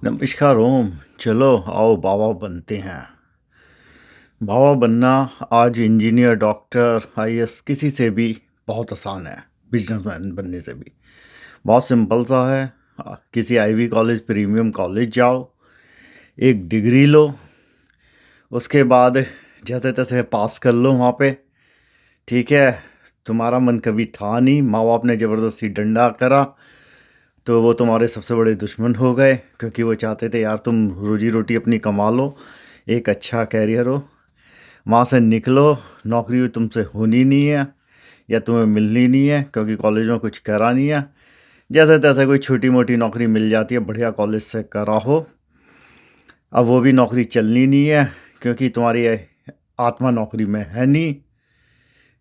नमस्कार ओम। चलो आओ बाबा बनते हैं। बाबा बनना आज इंजीनियर डॉक्टर आईएएस किसी से भी बहुत आसान है। बिजनेसमैन बनने से भी बहुत सिंपल सा है। किसी आईवी कॉलेज प्रीमियम कॉलेज जाओ, एक डिग्री लो, उसके बाद जैसे तैसे पास कर लो वहाँ पे। ठीक है, तुम्हारा मन कभी था नहीं, माँ बाप ने ज़बरदस्ती डंडा करा तो वो तुम्हारे सबसे बड़े दुश्मन हो गए, क्योंकि वो चाहते थे यार तुम रोजी रोटी अपनी कमा लो, एक अच्छा कैरियर हो। वहाँ से निकलो, नौकरी तुमसे होनी नहीं है या तुम्हें मिलनी नहीं है, क्योंकि कॉलेज में कुछ करा नहीं है। जैसे तैसे कोई छोटी मोटी नौकरी मिल जाती है, बढ़िया कॉलेज से करा हो। अब वो भी नौकरी चलनी नहीं है, क्योंकि तुम्हारी आत्मा नौकरी में है नहीं।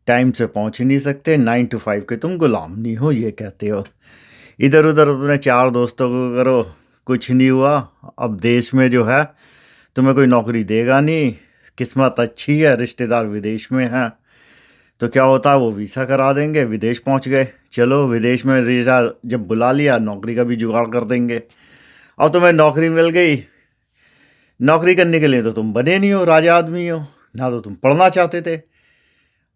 टाइम से पहुंच नहीं सकते, 9 to 5 के तुम गुलाम नहीं हो, ये कहते हो। इधर उधर अपने चार दोस्तों को करो, कुछ नहीं हुआ। अब देश में जो है तुम्हें कोई नौकरी देगा नहीं। किस्मत अच्छी है, रिश्तेदार विदेश में हैं, तो क्या होता है वो वीज़ा करा देंगे, विदेश पहुंच गए। चलो विदेश में वीज़ा जब बुला लिया, नौकरी का भी जुगाड़ कर देंगे। अब तुम्हें नौकरी मिल गई। नौकरी करने के लिए तो तुम बने नहीं हो, राजा आदमी हो, ना तो तुम पढ़ना चाहते थे।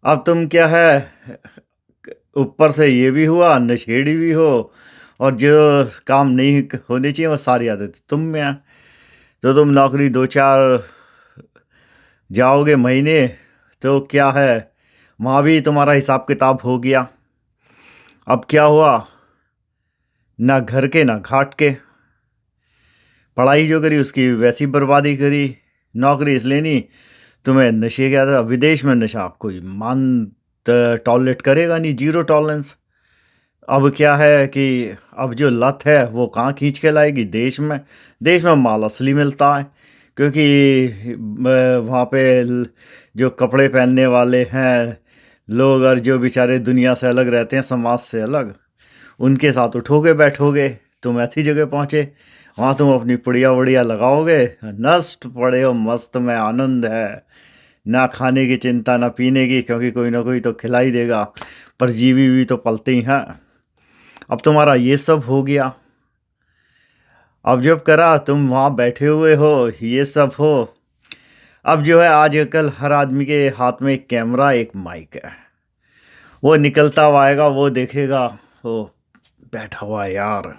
अब तुम क्या है, ऊपर से ये भी हुआ, नशेड़ी भी हो, और जो काम नहीं होने चाहिए वो सारी आदत तुम में है। तो तुम नौकरी दो चार जाओगे महीने, तो क्या है, वहाँ भी तुम्हारा हिसाब किताब हो गया। अब क्या हुआ, ना घर के ना घाट के। पढ़ाई जो करी उसकी वैसी बर्बादी करी। नौकरी इसलिए नहीं, तुम्हें नशे क्या था, विदेश में नशा कोई मान टॉलरेट करेगा नहीं, जीरो टॉलरेंस। अब क्या है कि अब जो लत है वो कहाँ खींच के लाएगी, देश में। देश में माल असली मिलता है, क्योंकि वहाँ पे जो कपड़े पहनने वाले हैं लोग, और जो बेचारे दुनिया से अलग रहते हैं, समाज से अलग, उनके साथ उठोगे बैठोगे। तुम ऐसी जगह पहुँचे, वहाँ तुम अपनी पुड़िया वड़िया लगाओगे, नष्ट पड़े हो, मस्त में आनंद है। ना खाने की चिंता ना पीने की, क्योंकि कोई ना कोई तो खिला ही देगा, परजीवी भी तो पलते ही हैं। अब तुम्हारा ये सब हो गया। अब जब करा तुम वहाँ बैठे हुए हो, ये सब हो। अब जो है आजकल हर आदमी के हाथ में एक कैमरा एक माइक है। वो निकलता हुआ आएगा, वो देखेगा, वो बैठा हुआ है यार,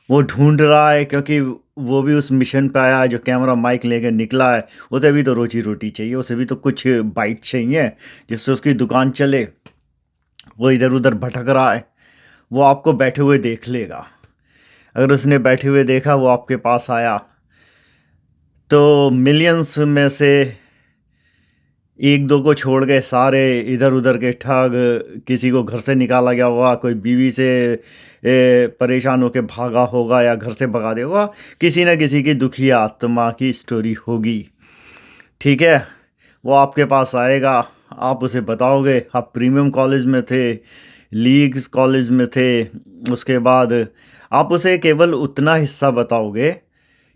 वो ढूंढ रहा है, क्योंकि वो भी उस मिशन पे आया है जो कैमरा माइक लेके निकला है। उसे भी तो रोजी रोटी चाहिए, उसे भी तो कुछ बाइट चाहिए जिससे उसकी दुकान चले। वो इधर उधर भटक रहा है, वो आपको बैठे हुए देख लेगा। अगर उसने बैठे हुए देखा, वो आपके पास आया, तो मिलियंस में से एक दो को छोड़ के सारे इधर उधर के ठग, किसी को घर से निकाला गया होगा, कोई बीवी से परेशान होकर भागा होगा या घर से भगा दिया होगा, किसी न किसी की दुखी आत्मा की स्टोरी होगी। ठीक है, वो आपके पास आएगा, आप उसे बताओगे आप प्रीमियम कॉलेज में थे, लीग्स कॉलेज में थे। उसके बाद आप उसे केवल उतना हिस्सा बताओगे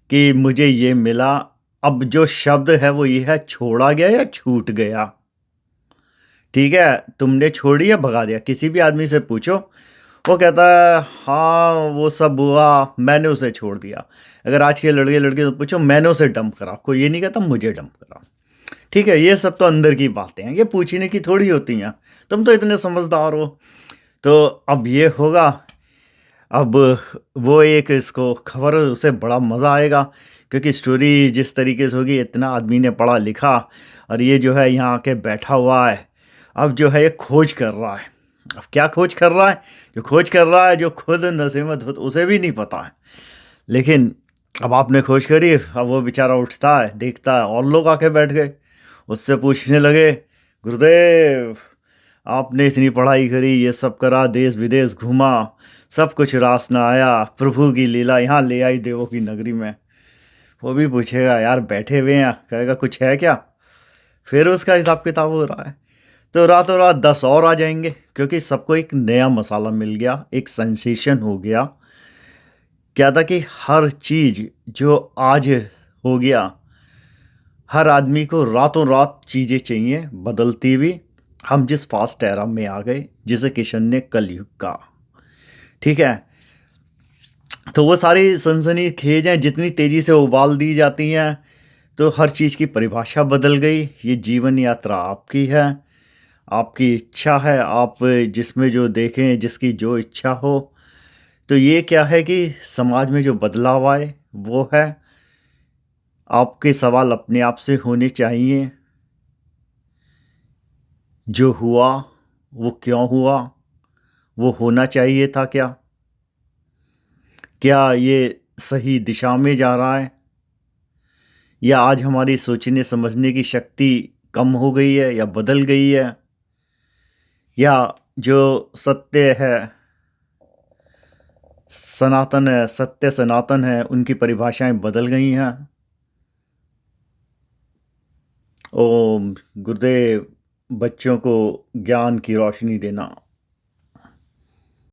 कि मुझे ये मिला। अब जो शब्द है वो ये है, छोड़ा गया या छूट गया। ठीक है, तुमने छोड़ी या भगा दिया, किसी भी आदमी से पूछो, वो कहता है हाँ वो सब हुआ, मैंने उसे छोड़ दिया। अगर आज के लड़के लड़के तो पूछो, मैंने उसे डंप करा, कोई ये नहीं कहता मुझे डंप करा। ठीक है, ये सब तो अंदर की बातें हैं, ये पूछने की थोड़ी होती हैं। तुम तो इतने समझदार हो। तो अब ये होगा, अब वो एक इसको खबर, उसे बड़ा मज़ा आएगा, क्योंकि स्टोरी जिस तरीके से होगी, इतना आदमी ने पढ़ा लिखा, और ये जो है यहाँ आके बैठा हुआ है। अब जो है ये खोज कर रहा है। अब क्या खोज कर रहा है, जो खोज कर रहा है, जो खुद नसीमत हो उसे भी नहीं पता है। लेकिन अब आपने खोज करी, अब वो बेचारा उठता है, देखता है और लोग आके बैठ गए, उससे पूछने लगे, गुरुदेव आपने इतनी पढ़ाई करी, ये सब करा, देश विदेश घूमा, सब कुछ रास ना आया, प्रभु की लीला यहाँ ले आई देवों की नगरी में। वो भी पूछेगा यार बैठे हुए हैं, कहेगा कुछ है क्या। फिर उसका हिसाब किताब हो रहा है, तो रातों रात 10 और आ जाएंगे, क्योंकि सबको एक नया मसाला मिल गया, एक सेंसेशन हो गया। क्या था कि हर चीज़ जो आज हो गया, हर आदमी को रातों रात चीज़ें चाहिए बदलती हुई। हम जिस फास्ट एरा में आ गए, जिसे किशन ने कलयुग कहा। ठीक है, तो वो सारी सनसनीखेज हैं, जितनी तेज़ी से उबाल दी जाती हैं, तो हर चीज़ की परिभाषा बदल गई। ये जीवन यात्रा आपकी है, आपकी इच्छा है, आप जिसमें जो देखें, जिसकी जो इच्छा हो। तो ये क्या है कि समाज में जो बदलाव आए, वो है आपके सवाल अपने आप से होने चाहिए। जो हुआ, वो क्यों हुआ? वो होना चाहिए था क्या? क्या ये सही दिशा में जा रहा है? या आज हमारी सोचने समझने की शक्ति कम हो गई है या बदल गई है? या जो सत्य है, सनातन है, सत्य सनातन है, उनकी परिभाषाएं बदल गई हैं? ओम गुरुदेव बच्चों को ज्ञान की रोशनी देना।